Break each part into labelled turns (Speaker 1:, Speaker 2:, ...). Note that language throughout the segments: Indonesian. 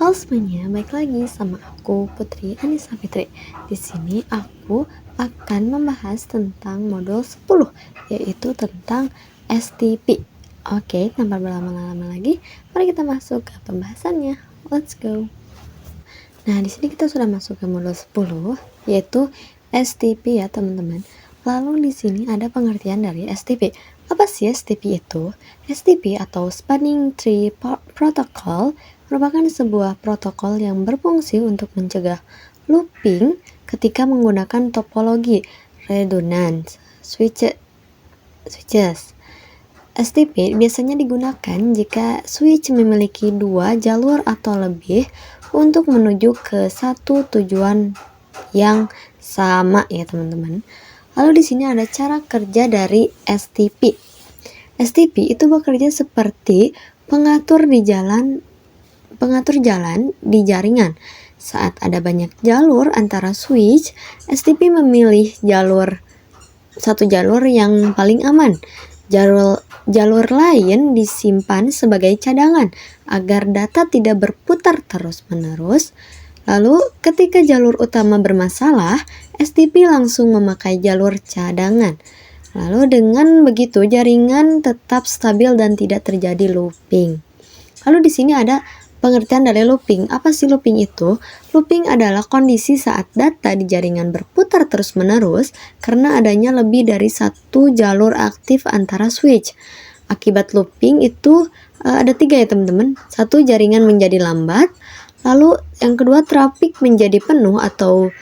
Speaker 1: Halo semuanya, baik lagi sama aku Putri Anissa Fitri. Di sini aku akan membahas tentang modul 10, yaitu tentang STP. Oke, tanpa berlama-lama lagi, mari kita masuk ke pembahasannya. Let's go. Nah, di sini kita sudah masuk ke modul 10, yaitu STP ya teman-teman. Lalu di sini ada pengertian dari STP. Apa sih STP itu? STP atau Spanning Tree Protocol merupakan sebuah protokol yang berfungsi untuk mencegah looping ketika menggunakan topologi redundant switches. STP biasanya digunakan jika switch memiliki dua jalur atau lebih untuk menuju ke satu tujuan yang sama ya teman-teman. Lalu di sini ada cara kerja dari STP. STP itu bekerja seperti pengatur jalan di jaringan. Saat ada banyak jalur antara switch, STP memilih satu jalur yang paling aman. Jalur lain disimpan sebagai cadangan agar data tidak berputar terus-menerus. Lalu ketika jalur utama bermasalah, STP langsung memakai jalur cadangan. Lalu dengan begitu jaringan tetap stabil dan tidak terjadi looping. Lalu di sini ada pengertian dari looping. Apa sih looping itu? Looping adalah kondisi saat data di jaringan berputar terus-menerus karena adanya lebih dari satu jalur aktif antara switch. Akibat looping itu ada 3 ya teman-teman. 1, jaringan menjadi lambat. Lalu yang kedua, trafik menjadi penuh atau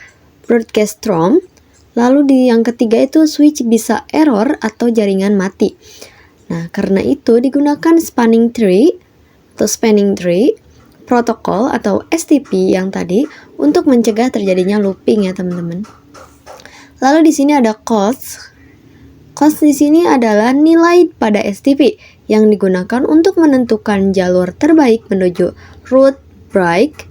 Speaker 1: broadcast storm. Lalu yang ketiga itu switch bisa error atau jaringan mati. Nah, karena itu digunakan spanning tree protokol atau STP yang tadi untuk mencegah terjadinya looping ya teman-teman. Lalu di sini ada cost. Cost di sini adalah nilai pada STP yang digunakan untuk menentukan jalur terbaik menuju route break.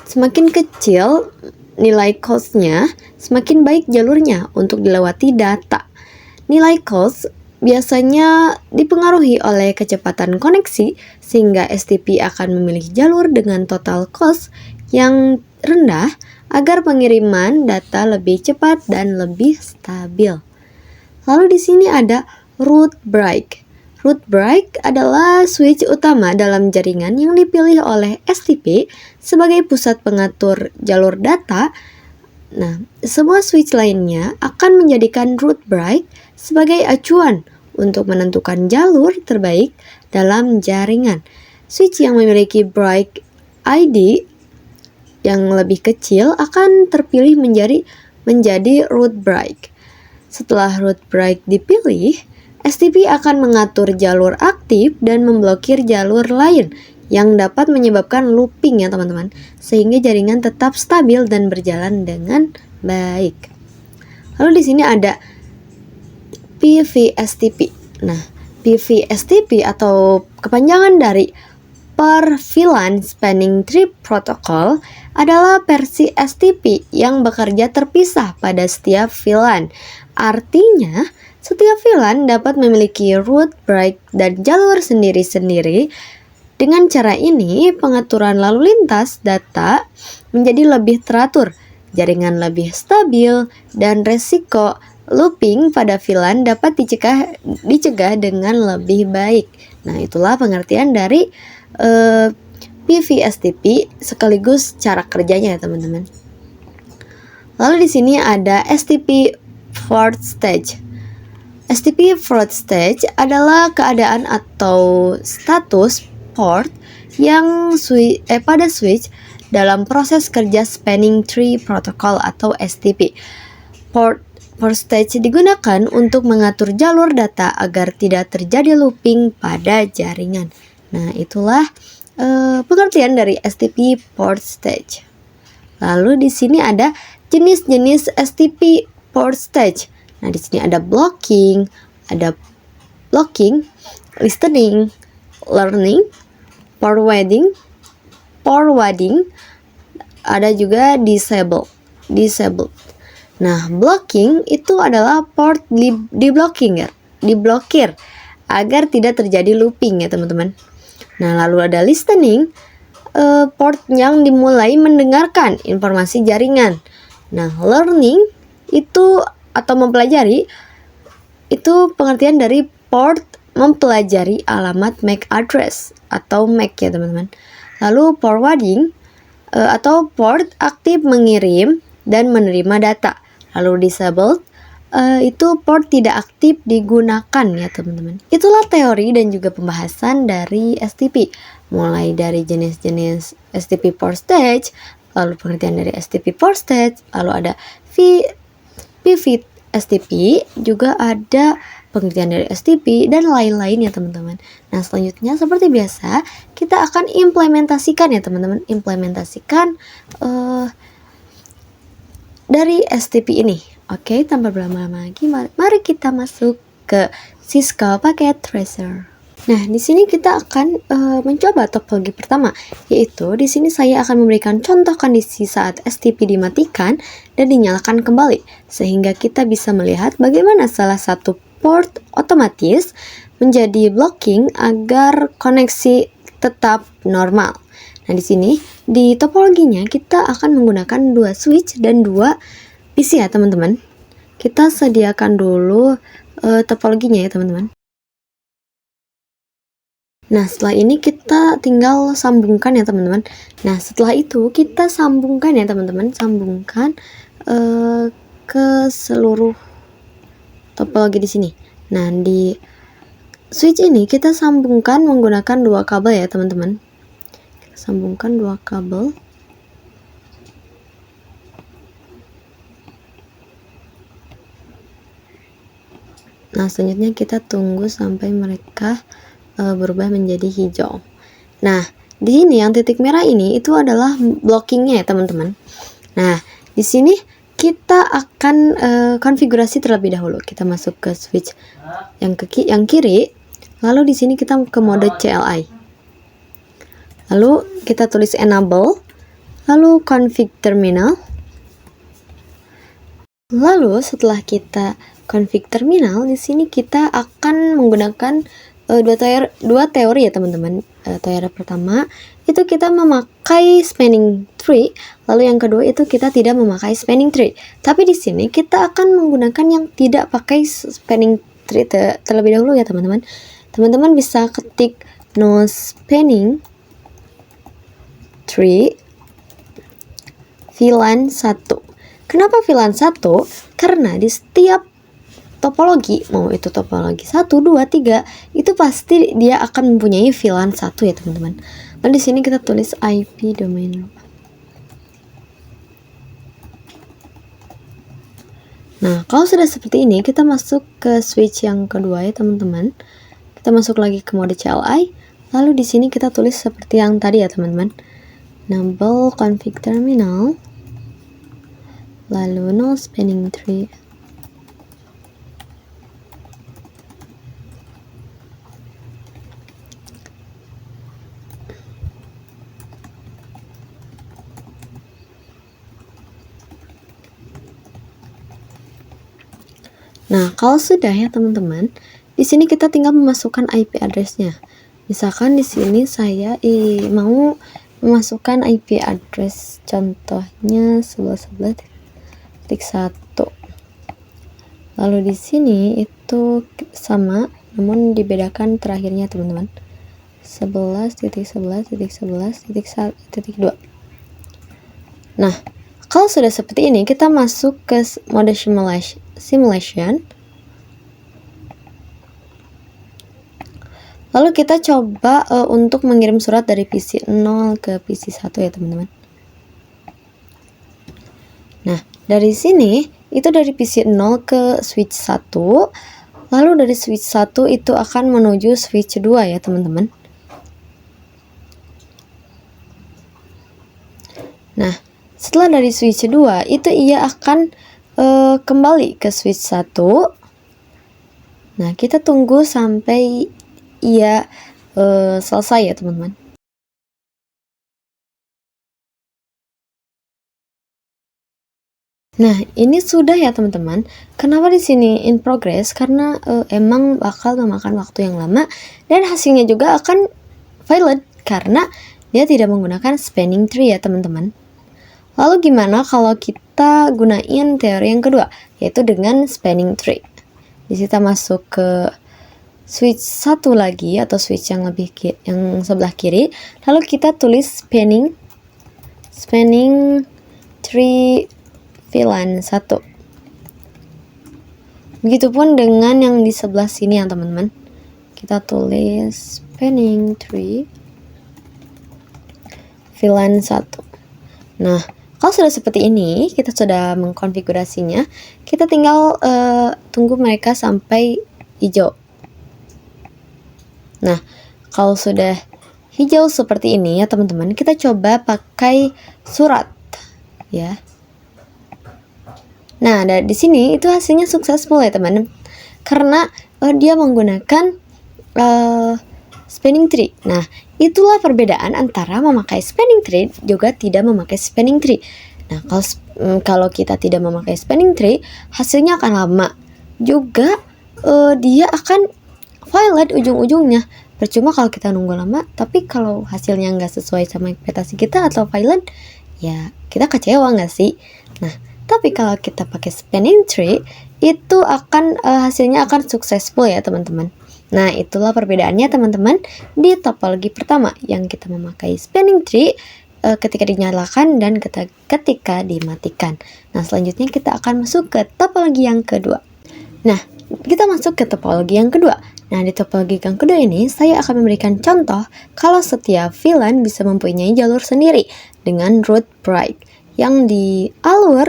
Speaker 1: Semakin kecil nilai cost-nya, semakin baik jalurnya untuk dilewati data. Nilai cost biasanya dipengaruhi oleh kecepatan koneksi, sehingga STP akan memilih jalur dengan total cost yang rendah agar pengiriman data lebih cepat dan lebih stabil. Lalu di sini ada route break. Route break adalah switch utama dalam jaringan yang dipilih oleh STP sebagai pusat pengatur jalur data. Nah, semua switch lainnya akan menjadikan route break sebagai acuan untuk menentukan jalur terbaik dalam jaringan. Switch yang memiliki break ID yang lebih kecil akan terpilih menjadi route break. Setelah route break dipilih, STP akan mengatur jalur aktif dan memblokir jalur lain yang dapat menyebabkan looping ya teman-teman, sehingga jaringan tetap stabil dan berjalan dengan baik. Lalu di sini ada PVSTP. Nah, PVSTP atau kepanjangan dari Per VLAN Spanning Tree Protocol adalah versi STP yang bekerja terpisah pada setiap VLAN. Artinya, setiap VLAN dapat memiliki route break dan jalur sendiri-sendiri. Dengan cara ini, pengaturan lalu lintas data menjadi lebih teratur, jaringan lebih stabil, dan resiko looping pada VLAN dapat dicegah dengan lebih baik. Nah, itulah pengertian dari PVSTP sekaligus cara kerjanya ya teman-teman. Lalu di sini ada STP fourth stage. STP fourth stage adalah keadaan atau status port yang pada switch dalam proses kerja Spanning Tree Protocol atau STP. Port stage digunakan untuk mengatur jalur data agar tidak terjadi looping pada jaringan. Nah, itulah pengertian dari STP port stage. Lalu di sini ada jenis-jenis STP port stage. Nah, di sini ada blocking, listening, learning, forwarding, ada juga disabled. Nah, blocking itu adalah port diblokir agar tidak terjadi looping ya teman-teman. Nah, lalu ada listening. port yang dimulai mendengarkan informasi jaringan. Nah, learning itu atau mempelajari itu pengertian dari port mempelajari alamat MAC address atau MAC ya teman-teman. Lalu forwarding atau port aktif mengirim dan menerima data. Lalu disabled itu port tidak aktif digunakan ya teman-teman. Itulah teori dan juga pembahasan dari STP. Mulai dari jenis-jenis STP port stage, lalu pengertian dari STP port stage, lalu ada pivot STP, juga ada pengertian dari STP dan lain-lain ya teman-teman. Nah, selanjutnya seperti biasa kita akan implementasikan ya teman-teman, implementasikan dari STP ini. Oke, tanpa berlama-lama lagi, mari kita masuk ke Cisco Packet Tracer. Nah, di sini kita akan mencoba topologi pertama, yaitu di sini saya akan memberikan contoh kondisi saat STP dimatikan dan dinyalakan kembali, sehingga kita bisa melihat bagaimana salah satu port otomatis menjadi blocking agar koneksi tetap normal. Nah, di sini di topologinya kita akan menggunakan 2 switch dan 2 PC ya teman-teman. Kita sediakan dulu topologinya ya teman-teman. Nah, setelah ini kita tinggal sambungkan ya teman-teman. Nah, setelah itu kita sambungkan ya teman-teman, sambungkan ke seluruh topologi di sini. Nah, di switch ini kita sambungkan menggunakan 2 kabel ya teman-teman. Sambungkan 2 kabel. Nah, selanjutnya kita tunggu sampai mereka berubah menjadi hijau. Nah, di sini yang titik merah ini itu adalah blockingnya ya teman-teman. Nah, di sini kita akan konfigurasi terlebih dahulu. Kita masuk ke switch yang kiri, lalu di sini kita ke mode CLI. Lalu kita tulis enable, lalu config terminal. Lalu setelah kita config terminal, di sini kita akan menggunakan dua teori ya teman-teman. Teori pertama itu kita memakai spanning tree, lalu yang kedua itu kita tidak memakai spanning tree. Tapi di sini kita akan menggunakan yang tidak pakai spanning tree terlebih dahulu ya teman-teman. Teman-teman bisa ketik no spanning tree VLAN 1. Kenapa VLAN 1? Karena di setiap topologi, mau itu topologi 1, 2, 3, itu pasti dia akan mempunyai VLAN 1 ya teman-teman. Lalu di sini kita tulis IP domain. Nah, kalau sudah seperti ini, kita masuk ke switch yang kedua ya teman-teman. Kita masuk lagi ke mode CLI. Lalu di sini kita tulis seperti yang tadi ya teman-teman. Enable config terminal. Lalu no spanning tree. Nah, kalau sudah ya teman-teman, di sini kita tinggal memasukkan IP address-nya. Misalkan di sini saya mau memasukkan IP address, contohnya 11.11.1. Lalu di sini itu sama, namun dibedakan terakhirnya teman-teman. 11.11.11.1.2. Nah, kalau sudah seperti ini, kita masuk ke mode simulation. Lalu kita coba untuk mengirim surat dari PC 0 ke PC 1 ya teman-teman. Nah, dari sini itu dari PC 0 ke switch 1. Lalu dari switch 1 itu akan menuju switch 2 ya teman-teman. Nah, setelah dari switch 2 itu ia akan kembali ke switch 1. Nah, kita tunggu sampai ia selesai ya teman-teman. Nah, ini sudah ya teman-teman. Kenapa di sini in progress? Karena emang bakal memakan waktu yang lama dan hasilnya juga akan valid karena dia tidak menggunakan spanning tree ya teman-teman. Lalu gimana kalau kita gunain teori yang kedua, yaitu dengan spanning tree. Di sini kita masuk ke switch satu lagi atau switch yang sebelah kiri, lalu kita tulis spanning tree VLAN 1. Begitupun dengan yang di sebelah sini ya teman-teman. Kita tulis spanning tree VLAN 1. Nah, kalau sudah seperti ini, kita sudah mengkonfigurasinya. Kita tinggal tunggu mereka sampai hijau. Nah, kalau sudah hijau seperti ini ya teman-teman, kita coba pakai surat ya. Nah, di sini itu hasilnya successful ya teman-teman, karena dia menggunakan spanning tree. Nah, itulah perbedaan antara memakai spanning tree juga tidak memakai spanning tree. Nah, kalau kita tidak memakai spanning tree, hasilnya akan lama. Juga dia akan violet ujung-ujungnya. Percuma kalau kita nunggu lama, tapi kalau hasilnya nggak sesuai sama ekspektasi kita atau violet, ya kita kecewa nggak sih? Nah, tapi kalau kita pakai spanning tree, itu akan hasilnya akan successful ya teman-teman. Nah, itulah perbedaannya teman-teman di topologi pertama yang kita memakai spanning tree ketika dinyalakan dan ketika dimatikan. Nah, selanjutnya kita akan masuk ke topologi yang kedua. Nah, kita masuk ke topologi yang kedua. Nah, di topologi yang kedua ini saya akan memberikan contoh kalau setiap VLAN bisa mempunyai jalur sendiri dengan route break yang diatur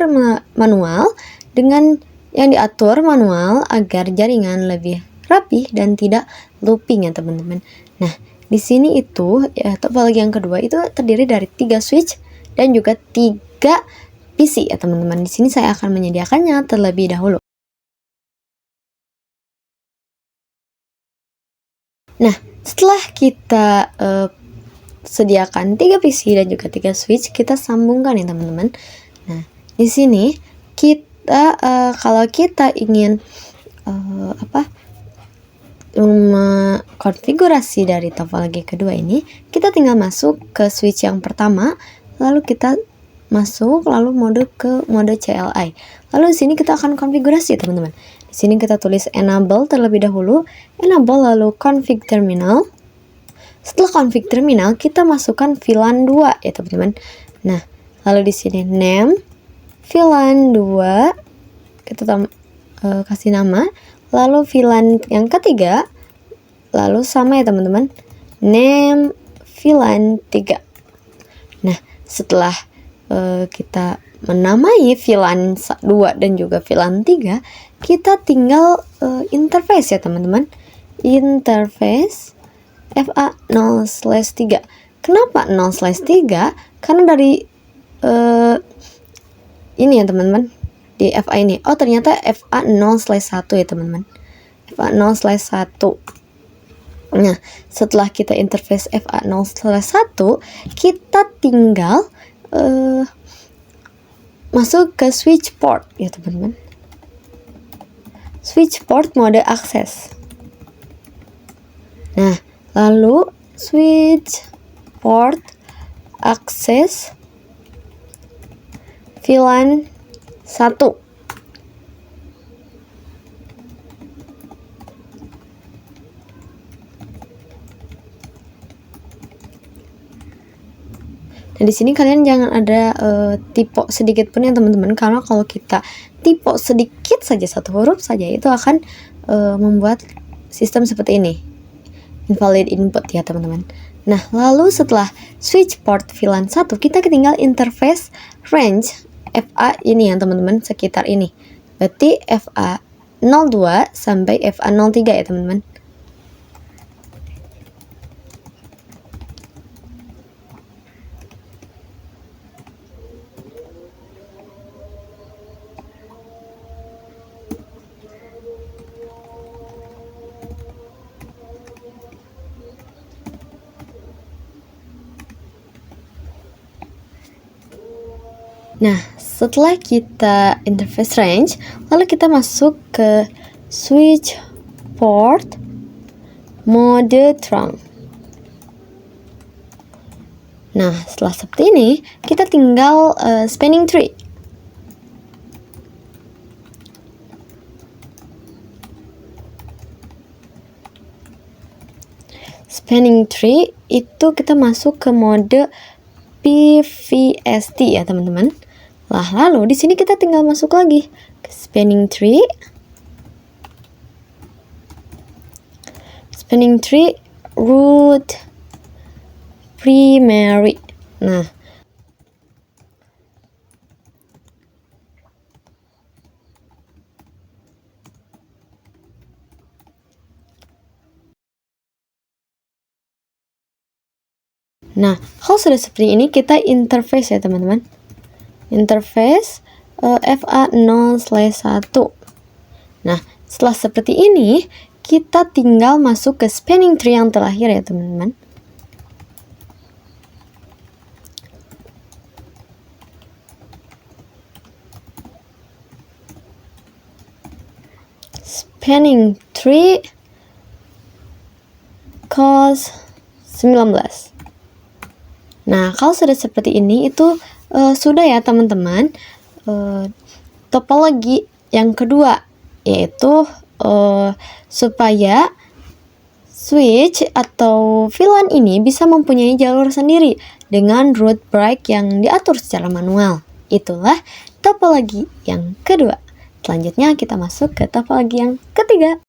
Speaker 1: manual dengan yang diatur manual agar jaringan lebih rapi dan tidak looping ya teman-teman. Nah, di sini itu ya, topologi yang kedua itu terdiri dari 3 switch dan juga 3 PC ya teman-teman. Di sini saya akan menyediakannya terlebih dahulu. Nah, setelah kita sediakan 3 PC dan juga 3 switch, kita sambungkan ya teman-teman. Nah, di sini kita kalau kita ingin konfigurasi dari topologi kedua ini, kita tinggal masuk ke switch yang pertama, lalu kita masuk lalu mode CLI. Lalu di sini kita akan konfigurasi teman-teman. Di sini kita tulis enable terlebih dahulu, enable lalu config terminal. Setelah config terminal, kita masukkan VLAN 2 ya teman-teman. Nah, lalu di sini name VLAN 2, kita kasih nama, lalu VLAN yang ketiga, lalu sama ya teman-teman, name VLAN 3. Nah, setelah kita menamai VLAN 2 dan juga VLAN 3, kita tinggal interface ya teman-teman. Interface FA 0/3. Kenapa 0/3? Karena dari ini ya teman-teman, di FA ini. Oh, ternyata FA 0/1 ya teman-teman. FA 0/1. Nah, setelah kita interface FA 0/1, kita tinggal masuk ke switch port ya teman-teman. Switch port mode akses. Nah, lalu switch port akses VLAN 1. Nah, di sini kalian jangan ada typo sedikit pun ya teman-teman, karena kalau kita typo sedikit saja, satu huruf saja, itu akan membuat sistem seperti ini, invalid input ya teman-teman. Nah, lalu setelah switch port VLAN 1, kita tinggal interface range FA ini ya teman-teman, sekitar ini. Berarti FA 02 sampai FA 03 ya teman-teman. Nah, setelah kita interface range, lalu kita masuk ke switch port mode trunk. Nah, setelah seperti ini, kita tinggal spanning tree. Spanning tree itu kita masuk ke mode PVST ya teman-teman. Lah, lalu di sini kita tinggal masuk lagi ke spanning tree. Spanning tree root primary. Nah, kalau sudah seperti ini, kita interface ya teman-teman. Interface FA0/1. Nah, setelah seperti ini, kita tinggal masuk ke spanning tree yang terakhir ya teman-teman. Spanning tree cos 19. Nah, kalau sudah seperti ini itu sudah ya teman-teman. Topologi yang kedua yaitu supaya switch atau VLAN ini bisa mempunyai jalur sendiri dengan root break yang diatur secara manual. Itulah topologi yang kedua. Selanjutnya kita masuk ke topologi yang ketiga.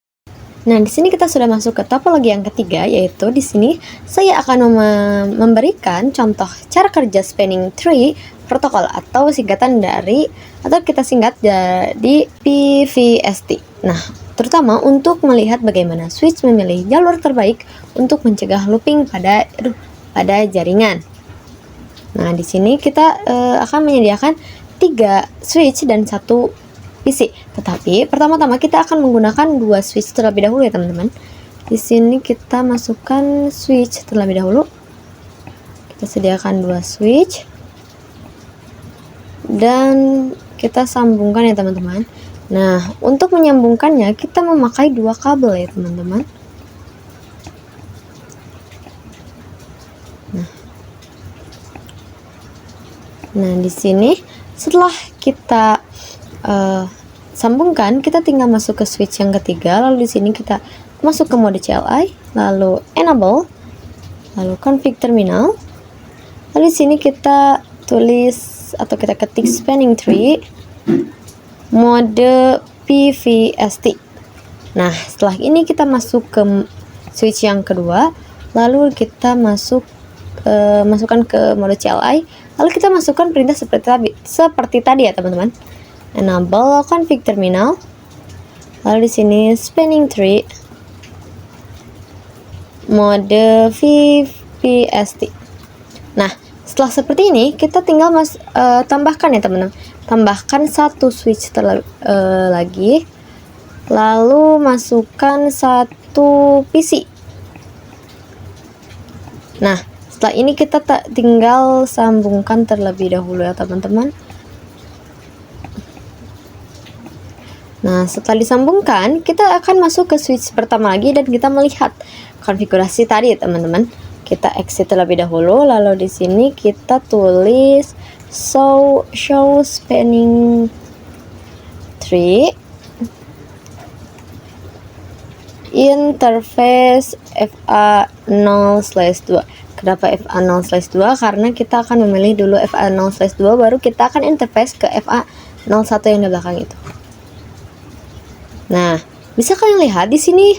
Speaker 1: Nah, di sini kita sudah masuk ke topologi yang ketiga, yaitu di sini saya akan memberikan contoh cara kerja spanning tree protokol atau singkatan dari, atau kita singkat dari PVST. Nah, terutama untuk melihat bagaimana switch memilih jalur terbaik untuk mencegah looping pada jaringan. Nah, di sini kita akan menyediakan 3 switch dan 1 PC. Tetapi pertama-tama kita akan menggunakan 2 switch terlebih dahulu ya teman-teman. Di sini kita masukkan switch terlebih dahulu. Kita sediakan 2 switch dan kita sambungkan ya teman-teman. Nah, untuk menyambungkannya kita memakai 2 kabel ya teman-teman. Nah, di sini setelah kita sambungkan, kita tinggal masuk ke switch yang ketiga. Lalu di sini kita masuk ke mode CLI, lalu enable, lalu config terminal. Lalu di sini kita tulis atau kita ketik spanning tree mode PVST. Nah, setelah ini kita masuk ke switch yang kedua, lalu kita masukkan ke mode CLI, lalu kita masukkan perintah seperti tadi ya teman-teman. Enable config terminal, lalu di sini spanning tree mode VPST. Nah, setelah seperti ini kita tinggal tambahkan ya teman-teman, tambahkan 1 switch lagi, lalu masukkan 1 PC. Nah, setelah ini kita tinggal sambungkan terlebih dahulu ya teman-teman. Nah, setelah disambungkan, kita akan masuk ke switch pertama lagi dan kita melihat konfigurasi tadi, teman-teman. Kita exit terlebih dahulu, lalu di sini kita tulis show spanning tree interface FA0/2. Kenapa FA0/2? Karena kita akan memilih dulu FA0/2, baru kita akan interface ke FA01 yang di belakang itu. Nah, bisa kalian lihat di sini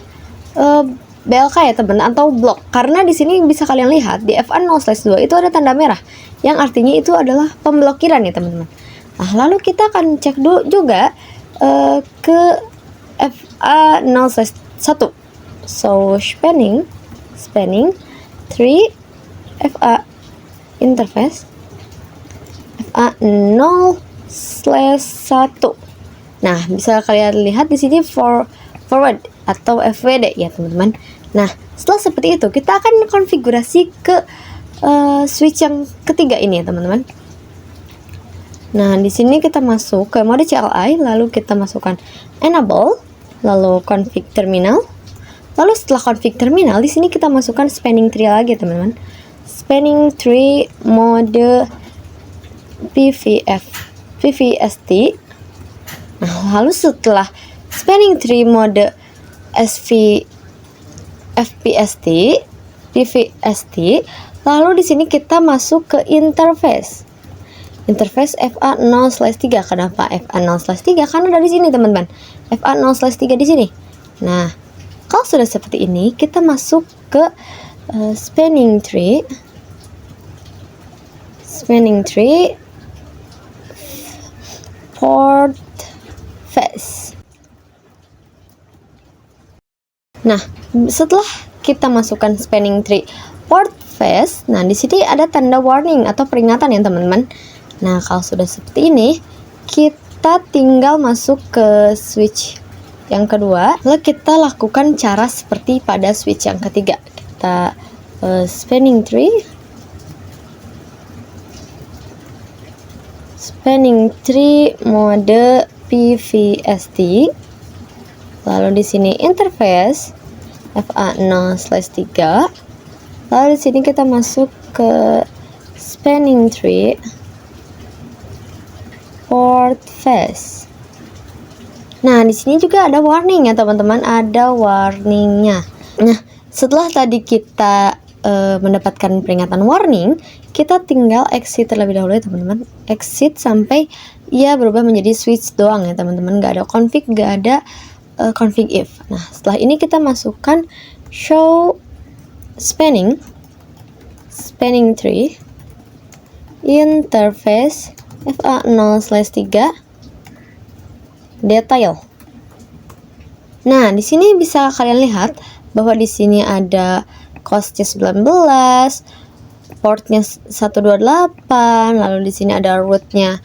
Speaker 1: BLK ya teman, atau blok. Karena di sini bisa kalian lihat di FA0/2 itu ada tanda merah, yang artinya itu adalah pemblokiran ya teman-teman. Nah, lalu kita akan cek dulu juga ke FA0/1. So spanning tree FA interface FA0/1. Nah, bisa kalian lihat di sini forward atau FWD ya teman-teman. Nah, setelah seperti itu kita akan konfigurasi ke switch yang ketiga ini ya teman-teman. Nah, di sini kita masuk ke mode CLI, lalu kita masukkan enable, lalu config terminal. Lalu setelah config terminal, di sini kita masukkan spanning tree lagi teman-teman. spanning tree mode PVST. Nah, lalu setelah spanning tree mode FPST, PVST, lalu di sini kita masuk ke interface. Interface FA0/3. Kenapa FA0/3? Karena dari sini teman-teman. FA0/3 di sini. Nah, kalau sudah seperti ini, kita masuk ke spanning tree port face. Nah, setelah kita masukkan spanning tree port face, nah di sini ada tanda warning atau peringatan ya teman-teman. Nah, kalau sudah seperti ini, kita tinggal masuk ke switch yang kedua, lalu kita lakukan cara seperti pada switch yang ketiga. Kita spanning tree mode PVST, lalu di sini interface FA0/3, lalu di sini kita masuk ke spanning tree port face. Nah, di sini juga ada warning ya teman-teman, ada warningnya. Nah, setelah tadi kita mendapatkan peringatan warning, kita tinggal exit terlebih dahulu ya teman-teman. Exit sampai ia berubah menjadi switch doang ya teman-teman, nggak ada config, nggak ada config if. Nah, setelah ini kita masukkan show spanning tree interface FA0/3 detail. Nah, di sini bisa kalian lihat bahwa di sini ada costnya 19, portnya 128, lalu di sini ada rootnya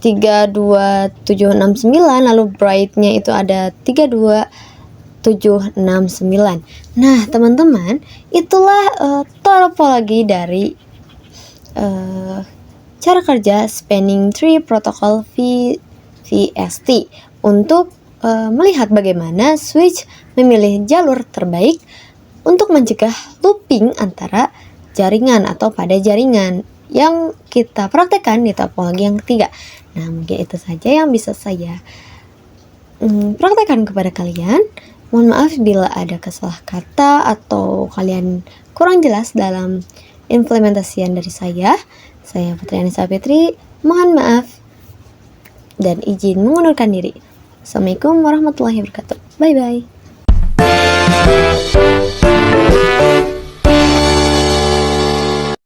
Speaker 1: 32769, lalu brightnya itu ada 32769. Nah, teman-teman, itulah topologi dari cara kerja spanning tree protocol VST untuk melihat bagaimana switch memilih jalur terbaik untuk mencegah looping antara jaringan atau pada jaringan yang kita praktekkan di topologi yang ketiga. Nah, mungkin itu saja yang bisa saya praktekkan kepada kalian. Mohon maaf bila ada kesalah kata atau kalian kurang jelas dalam implementasian dari saya. Saya Putri Anissa Fitri, mohon maaf dan izin mengundurkan diri. Assalamualaikum warahmatullahi wabarakatuh. Bye-bye.